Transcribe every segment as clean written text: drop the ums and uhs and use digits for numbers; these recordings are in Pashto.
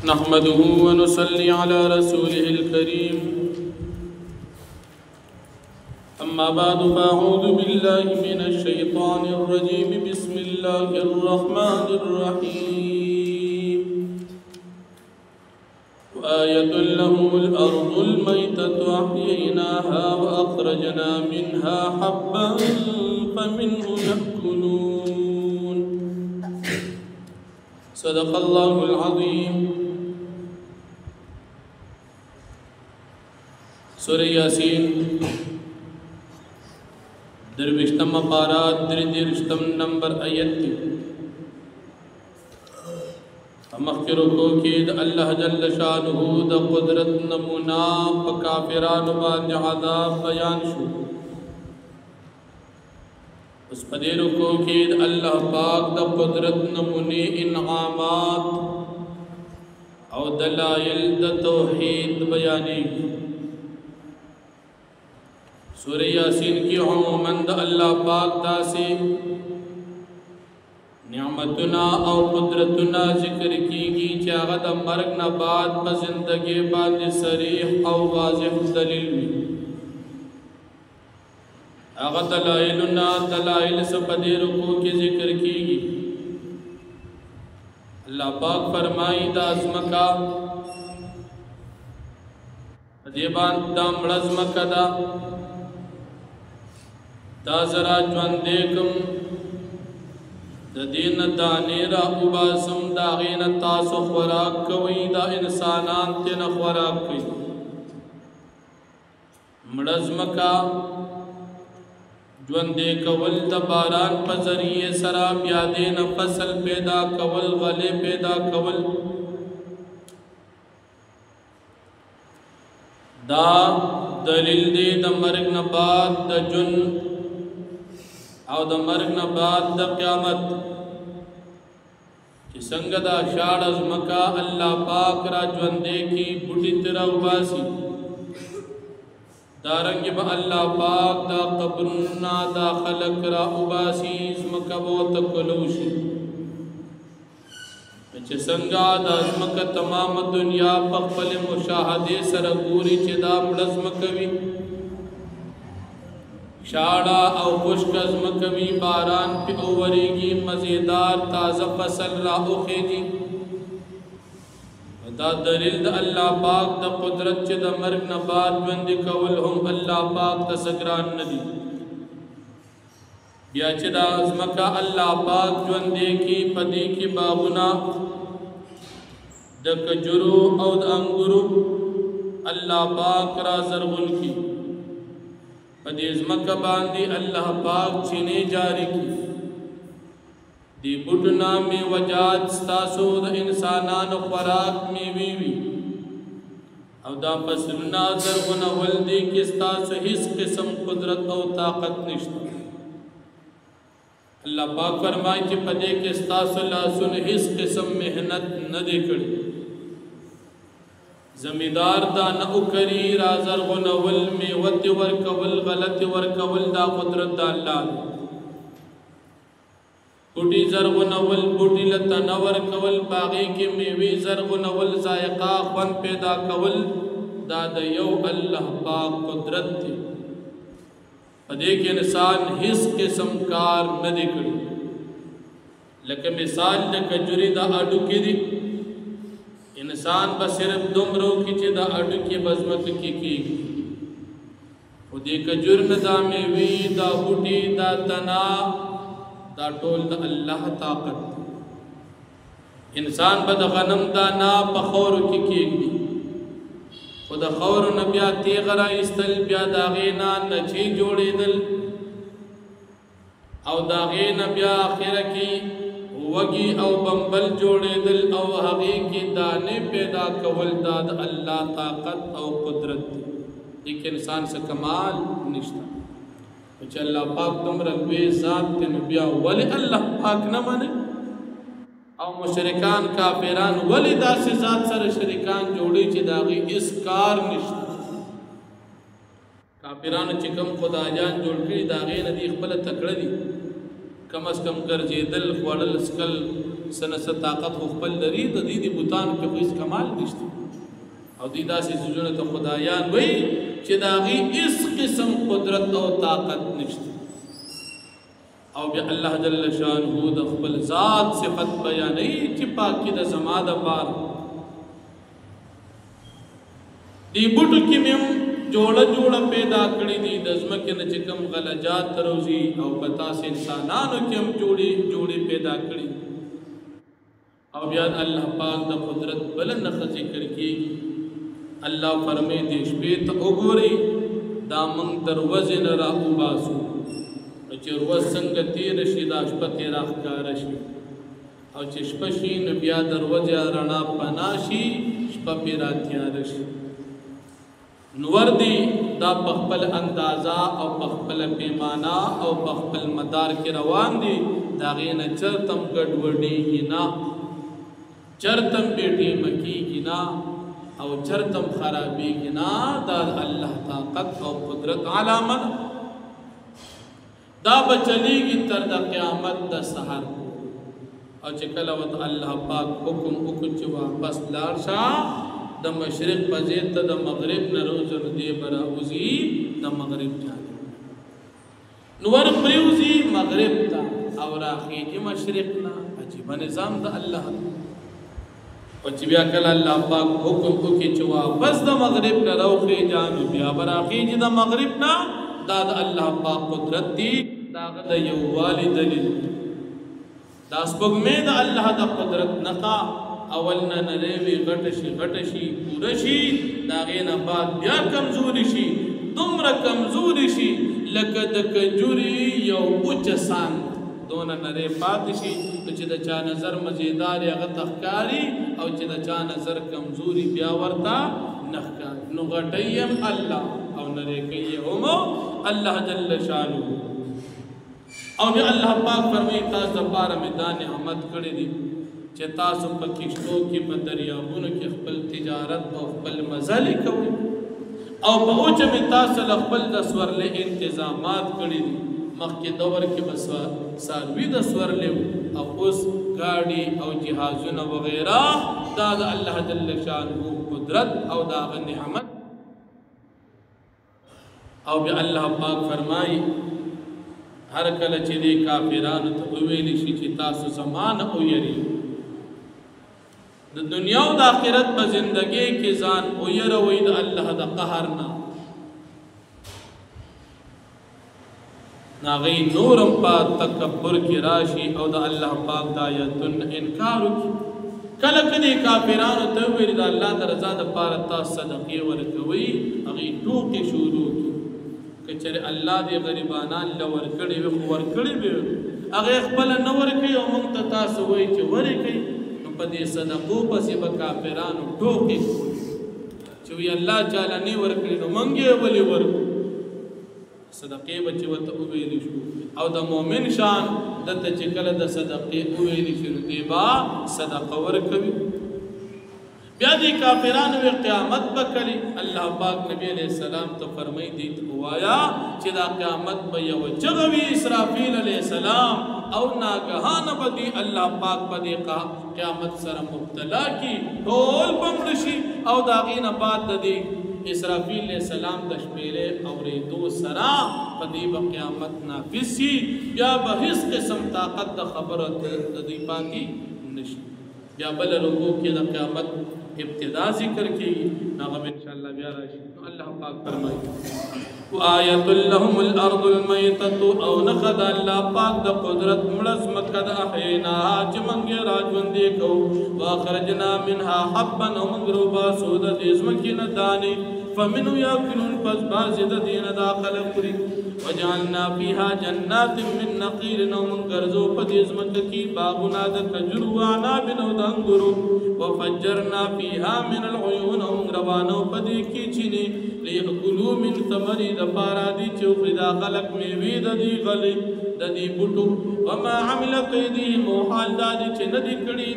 نحمده ونصلي على رسوله الكريم أما بعد فأعوذ بالله من الشيطان الرجيم بسم الله الرحمن الرحيم وآية لهم الأرض الميتة أحييناها وأخرجنا منها حبا فمنه يأكلون صدق الله العظيم. سورہ یاسین دروشتم پارات درشتم نمبر آیت تی مخکرو کو کید اللہ جل شانہ دا قدرت نمونا پکافران باند عذاب بیان شو. اس پدیرو کو کید اللہ پاک دا قدرت نمونی انعامات او دلائل دا توحید بیانی. سورہ یاسین کی عموماً دا اللہ پاک دا سے نعمتنا او قدرتنا ذکر کی گی چاہا دا مرگ نباد پا زندگی باند صریح او واضح دلیل بھی. آغا دلائلنا دلائل سپدے رکو کی ذکر کی گی. اللہ پاک فرمائی دا عظمکا دیبان دا مرزمکا دا ذرا جوان دیکم دا دین دانے را اباسم دا غین تاسو خوراک کوئی دا انسانان تین خوراک کوئی مرزمکا جوان دیکول دا باران پا ذریعے سراب یادین فصل پیدا کول غلے پیدا کول دا دلیل دے دا مرگ نباد دا جن او دا مرگ نباد دا قیامت چی سنگ دا شاڑ از مکا اللہ پاک را جوندے کی بڑی ترہ اباسی دارنگی با اللہ پاک دا قبرنا دا خلق را اباسی از مکا بہت کلوشی چی سنگا دا از مکا تمام دنیا پخپل مشاہدے سرگوری چی دا مڑز مکوی شاڑا او خشک از مکوی باران پی اووریگی مزیدار تازہ فصل را اخیجی. دا دلیل دا اللہ پاک دا قدرت چی دا مرگ نباد بندی کول ہم اللہ پاک دا سگران ندی. بیا چی دا ازمکا اللہ پاک جوندے کی پدی کی باغنا دا کجرو او دا انگرو اللہ پاک را زرغن کی پدی ازمکا باندی اللہ پاک چینے جاری کی. دی بٹنا میں وجاد ستاسو دا انسانان خوراک میں ویوی او دا فصلنا زرغن ولدی کی ستاسو ہس قسم قدرت او طاقت نشتا. اللہ پاک فرمائی کہ پدے کے ستاسو لاسن ہس قسم محنت نہ دے کری زمیدار دا نہ کری را زرغن ول میں وط ورکول غلط ورکول دا قدرت دا اللہ بوٹی زرغن ول بوٹی لتا نور کول باغی کی میوی زرغن ول ذائقہ خون پیدا کول دا یو اللہ پاک قدرت تھی. پدے کہ انسان ہس قسم کار نہ دکھڑی لیکن مثال کجوری دا اڈو کی دی انسان با صرف دمرو کی چی دا اڈو کی بزمت کی خودی کجرم دا میوی دا بوٹی دا تنا دا ٹول دا اللہ طاقت. انسان با دا غنم دا نا پا خورو کی خود خورو نبیا تیغرا استل بیا دا غینا نچی جوڑی دل او دا غینا بیا آخر کی وگی او بمبل جوڑے دل او حقی کی دانے پیدا کول داد اللہ طاقت او قدرت. ایک انسان سے کمال نشتا وچہ اللہ پاک تم رلوے ذات تے نبیا ولی اللہ پاک نہ منے او مشرکان کافران ولی دا سے ذات سر شرکان جوڑی چی داغی اس کار نشتا. کافران چکم خدا جان جوڑ کری داغی ندی اقبل تکڑ دی کم از کم گرجے دل خوڑل سکل سنه طاقت خو خپل لري د دې بوتانو کې هیڅ کمال نشته او دې داسې سيزونه ته خدایان وایي چې د هغې هیڅ قسم قدرت او طاقت نشته او بیا الله جل شانه د خپل ذات صفت بیانوي چې پاکي د زما دپاره دې بوټو کې مې هم جوړه پیدا کړي دي د ځمکې نه چې کوم غلجات روزي او په تاسې انسانانو کې هم جوړې پیدا کړي او بیا الله پاک د قدرت بل نښه ذکر کېږي الله فرمایي دې شپې ته وګورئ دا موږ دروازې نه راوباسو چې ورځ څنګه تېره شي دا شپه ترې راښکاره شي او چې شپه شي نو بیا دروازې رڼا پناه شي شپه پرې راتیاره شي نور دی دا په خپل اندازه او په خپل پیمانه او په خپل مدار کې روان دي د هغې نه چرته هم ګډوډېږي نه چرته هم بېټیمه کېږي نه او چرته هم خرابېږي نه دا د الله طاقت او قدرت علامه ده دا به چلېږي تر د قیامت د سحر او چې کله ورته الله پاک حکم وکړو چې واپس لاړ شه د مشرق په ځای ته د مغرب نه روزو نو دی به راوځي د مغرب جانب نو ور پرېوځي مغرب ته او راخېږي مشرق نه عجیبه نظام د الله او چې بیا کله الله پاک حکم وکړي چې واپس د مغرب نه راوخېږه نو بیا به راخېږي د مغرب نه دا د الله پاک قدرت دی د هغه د یووالي دلیل دا سپوږمۍ د الله د قدرت نښه اول نه نری وي غټه شي پوره شي د هغې نه بعد بیا کمزوري شي دومره کمزوري شي لکه د کجوري یو اوچه سان دونه نری پاتې شي چې د چا نظر مزیدار هغه ته ښکاري او چې د چا نظر کمزوري بیا ورته نه ښکاري نو غټی هم الله او نری کوي هم الله جل شانه او بیا الله پاک فرمایي تاسو دپاره مې دا نعمت کړی دي چې تاسو په کشتو کې په دریابونو کې خپل تجارت او خپل مزلې کوئ او په اوچه مې تاسو له خپل د سورلې انتظامات کړي دي مخکې دور کې به څاروي د سورلې او اوس ګاډي او جهازونه وغیره دا د الله جل شانه قدرت او د هغه نعمت او بیا الله پاک فرمایي هر کله چې دې کافرانو ته وویلی شي چې تاسو زما نه ویریږئ د دنیا او د آخرت په زندګۍ کې ځان ویروئ د الله د قهر نه هغوی نور هم په تکبر کې راشي او د الله پاک د آیتونو انکار وکړي کله کله کافرانو ته وویل د الله د رضا دپاره تاسو صدقې ورکوئ هغوی ټوکې شروع کړي که چېرې الله دې غریبانان له ورکړې وي خو ورکړې به وي هغې خپله نه ورکوي او موږ ته تاسو وایي چې ورکوئ په دې صدقو پسې به کافرانو ټوکې چې وي الله چاله نه ورکړي نو موږ یې ولې ورکړو صدقې به چې ورته وویلی شو او د مؤمن شان دته چې کله د صدقې وویلی شي نو دی به صدقه ورکوي بیا دې کافرانو وی قیامت به کلي الله پاک نبی علیہ السلام ته فرمایي دې ته ووایه چې دا قیامت به یوه چغه وي اسرافیل علیہ السلام او ناګهانه به دې الله پاک په دې قیامت سره مبتلا کی ټول بمړ شي او د هغې نه بعد د دې اسرافیل علیہ السلام د شپېلې اورېدو سره په دې به قیامت نافذ شي بیا به هېڅ قسم طاقت د خبرو د دوی باندې نشي بیا بل رکوع کې د قیامت ابتدا ذکر کېږي هغه به انشاءالله بیا راشي نو الله پاک فرمایي وآیة لهم الارض المیتة او نخد الله پاک د قدرت مړه ځمکه د احییناها چې موږ یې راژوندې کوو واخرجنا منها حبا او موږ روباسو د دې ځمکې نه دانې فمنه یاکلون پس بعضې د دې نه دا خلک خوري وجعلنا فيها جنات من نخیل او موږ ګرځو په دې ځمکه کې باغونه د کجورو وعناب او د انګورو وفجرنا فيها من العيون او موږ روانو په دې کې چینې لیأکلوا من ثمره د پاره دي چې وخوري دا خلک میوې د دې غلې د دې بوټو وما عملت ایدیهم او حال دا دي چې نه دي کړي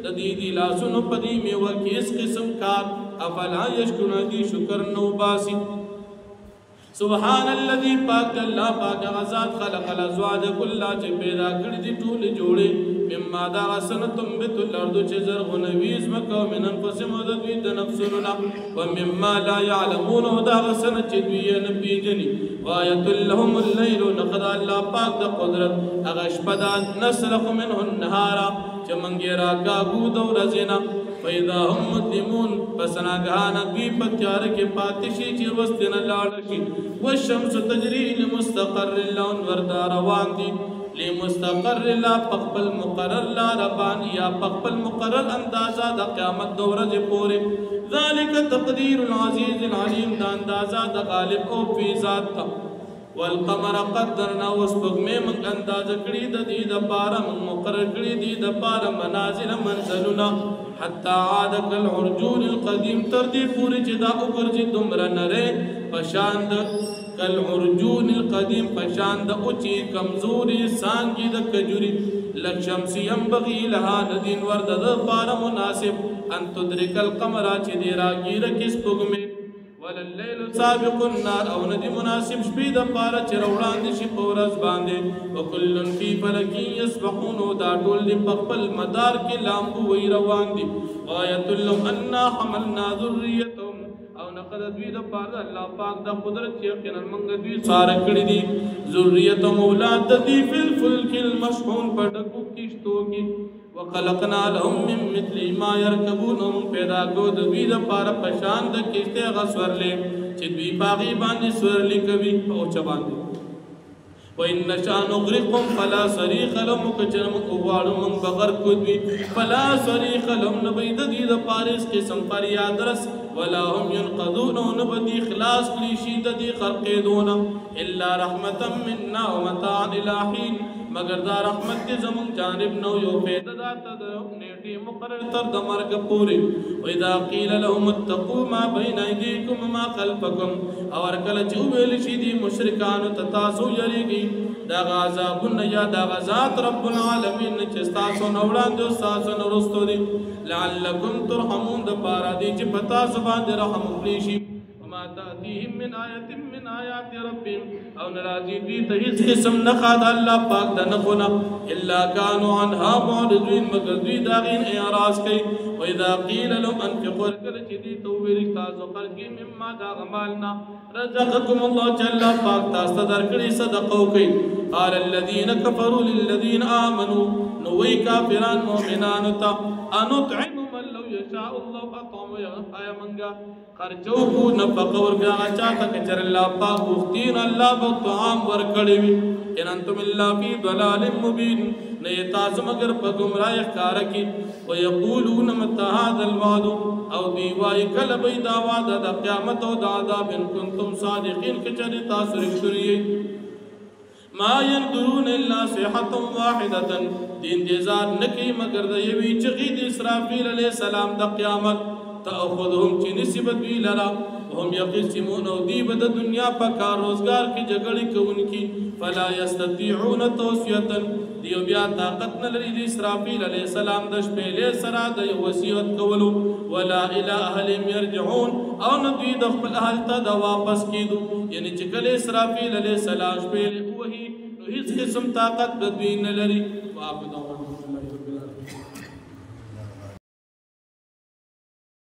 د دې لاسونو په دې میوه کې هېڅ قسم کار افلا یشکرون دي شکر نو باسي سبحان الذي پاک الله پاک غزاد خلق الازواج كلها چې پیدا کړی دي ټول جوړې مما دا غسن تنبت الارض چې زرغونوي ځمکه من انفسهم د دوی د نفسونو نه ومما لا يعلمون دا غسن چې دوی یې نه پیژني وآیة لهم الليل نقد الله پاک د قدرت هغه شپه ده نسلخ منه النهار چې موږ یې راکاږو د ورځې نه فإذا هم مظلمون پس ناګهانه دوی په تیاره کې پاتې شي چې وروستې نه لاړه شي والشمس تجري لمستقر لها وردا روان دي لمستقر لا پخپل مقرر لا ربان یا پخپل مقرر اندازہ دا قیامت دو ورځې پورې ذلك تقدیر العزیز العلیم دا اندازہ دا غالب او فی ذات تا والقمر قدرنا وسپګمې موږ اندازه کړې د دې دپاره موږ مقرر کړې دې دپاره منازل منزلونه حتی عاد کالعرجون القدیم تر دې پورې چې دا وګرځي دومره نری په شان د کالعرجون القدیم په شان د اوچې کمزورې څانګې د کجوري لک شمس ینبغي لها ندین ور د دپاره مناسب ان تدرک القمر چې دې راګیره کې سپوږمې ولا الليل سابق النار او ندی مناسب شپې د پاره چې روړاندې شي په ورځ باندې وکل فی فلک یسبحون دا ټول د خپل مدار کې لامبو وی روان دي آیت لهم انا حملنا ذریتهم او نقد دوی د پاره الله پاک د قدرت یقینا موږ دوی سار کړی دي ذریتهم اولاد دی فی الفلک المشحون په ډکو کشتو کې وخلقنا لهم من مثل ما يركبون پیدا کو د دوی د پاره پشان د کشته غسورلې چې دوی باغی باندې سورلې کوي او چ باندې وان نشاء نغرقهم فلا صريخ لهم کچرم کوواړو من بغیر کو دوی فلا صريخ لهم نبید دې د پارس قسم فریاد رس ولا هم ينقذون نبدي خلاص کلی شي د دې خلق دون الا رحمتا منا ومتاع الى حين مگر دا رحمت دې زمون جانب نو یو پیدا ذات د نیټه مقرر تر د مرګ پورې و اذا قيل لهم اتقوا ما بين ايديكم وما خلفكم اور کله چې ویل شي دي مشرکان تاسو یریږي دا عذاب یا دا غزات رب العالمین چې تاسو نو وړاندې تاسو نو رستو دي لعلکم ترحمون د پاره دي چې پتا سبحان رحم وکړي شي وما تأتيهم من آية من آيات ربهم او نراجي دي ته هیڅ قسم نه خاد الله پاک د نخونه الا كانوا عنها معرضين مگر دوی داغین اعراض کوي واذا قيل لهم انفقوا کل چې دي تو ویل تاسو خرجي مما دا غمالنا رزقكم الله جل پاک تاسو درکړي صدقه کوي قال الذين كفروا للذين آمنوا نوي کافران مؤمنان تا انطعم من لو يشاء الله اطعم يا منګه خرجو کو نفقه ورګه چاته کچر الله پاک وختین الله په طعام ورکړي ان انتم الا في ضلال مبين نه تاسو مگر په گمراه ښکار کی ويقولون متى هذا الوعد او دی وای کله به دا وعده د قیامت او د عذاب ان کنتم صادقین کچری تاسو رښتونی ما ينظرون الا صيحه واحده دین انتظار نکی مگر د یوی چغی د اسرافیل علیہ السلام د قیامت تاخذهم چې نسبت وی لرا هم يقسمون او دی بد دنیا په کار روزگار کې جګړې کوونکی فلا يستطيعون توصيه دیو بیا طاقت نه لري د اسرافیل علیہ السلام د شپېلې سره د وصیت کولو ولا الى اهلهم يرجعون او نه دوی د خپل اهل ته د واپس کیدو یعنی چې کله اسرافیل علیہ السلام شپېلې وਹੀ نو هیڅ قسم طاقت د دوی نه لري واپس